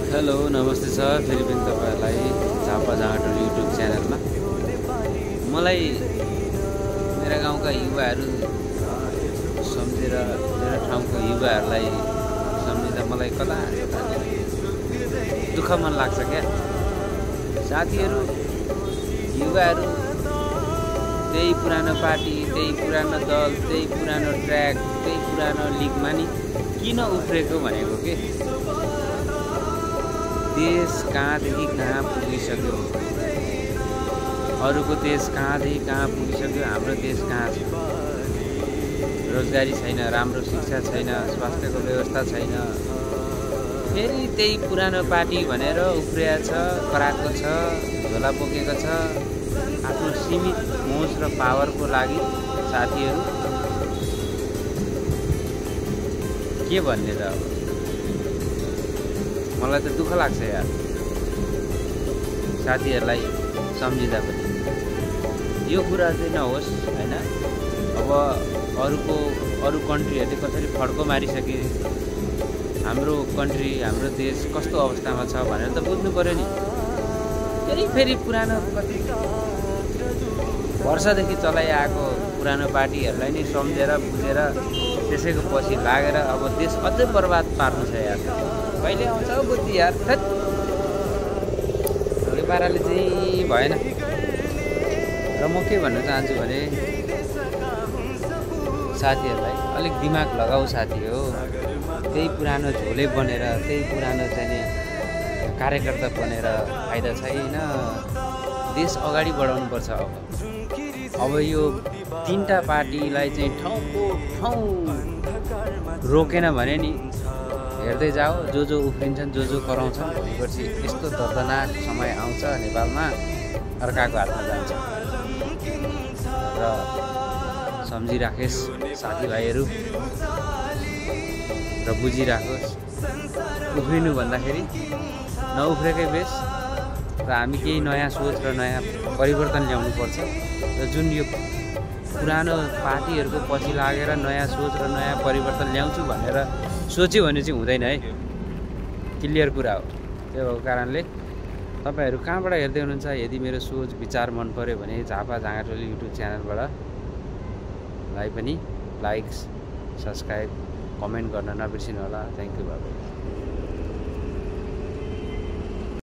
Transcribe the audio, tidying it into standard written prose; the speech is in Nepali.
हेलो नमस्ते सर, फेरि पनि तपाईँहरूलाई झापा झाँटो युट्युब च्यानलमा। मलाई मेरा गाउँका युवाहरू सम्झेर मेरा ठाउँको युवाहरूलाई सम्झिँदा मलाई कता दुःख मन लाग्छ क्या। साथीहरू युवाहरू त्यही पुरानो पार्टी, त्यही पुरानो दल, त्यही पुरानो ट्र्याक, त्यही पुरानो लिगमा नि किन उफ्रेको भनेको के। देश कहाँदेखि कहाँ पुगिसक्यो, अरूको देश कहाँदेखि कहाँ पुगिसक्यो, हाम्रो देश कहाँ छ। रोजगारी छैन, राम्रो शिक्षा छैन, स्वास्थ्यको व्यवस्था छैन। फेरि त्यही पुरानो पार्टी भनेर उफ्रिएको छ, कराएको छ, झोला बोकेको छ आफ्नो सीमित मोज र पावरको लागि। साथीहरू के भन्ने त अब, मलाई त दुःख लाग्छ यार साथीहरूलाई सम्झिँदा पनि। यो कुरा चाहिँ नहोस् हैन। अब अरू कन्ट्रीहरूले कसरी फड्को मारिसके, हाम्रो कन्ट्री, हाम्रो देश कस्तो अवस्थामा छ भनेर त बुझ्नु पर्यो नि। फेरि पुरानो कति वर्षदेखि चलाइआएको पुरानो पार्टीहरूलाई नै सम्झेर बुझेर त्यसैको पछि लागेर अब देश अझै बर्बाद पार्नु छ यार। कहिले आउँछ बुद्धि यार। यो पाराले चाहिँ भएन। र म के भन्न चाहन्छु भने साथीहरूलाई अलिक दिमाग लगाऊ साथी हो। त्यही पुरानो झोले बनेर, त्यही पुरानो चाहिँ कार्यकर्ता बनेर फाइदा छैन। देश अगाडि बढाउनुपर्छ। अब यो तीनटा पार्टीलाई चाहिँ ठाउँको ठाउँ रोकेन भने नि हेर्दै जाओ, जो उफ्रिन्छन्, जो कराउँछन्, भनेपछि यस्तो दर्दनाक समय आउँछ नेपालमा, अर्काको हातमा जान्छ। र सम्झिराखेस् साथीभाइहरू र बुझिराखोस्, उफ्रिनु भन्दाखेरि नउफ्रेकै बेस। र हामी केही नयाँ सोच र नयाँ परिवर्तन ल्याउनुपर्छ। र जुन यो पुरानो पार्टीहरूको पछि लागेर नयाँ सोच र नयाँ परिवर्तन ल्याउँछु भनेर सोच्यो भने चाहिँ हुँदैन है। क्लियर कुरा हो। त्यो भएको कारणले तपाईँहरू कहाँबाट हेर्दै हुनुहुन्छ, यदि मेरो सोच विचार मन पर्यो भने झापा झाँटो युट्युब च्यानलबाट लाई पनि लाइक, सब्सक्राइब, कमेन्ट गर्न नबिर्सिनु होला। थ्याङ्क यू बाबु।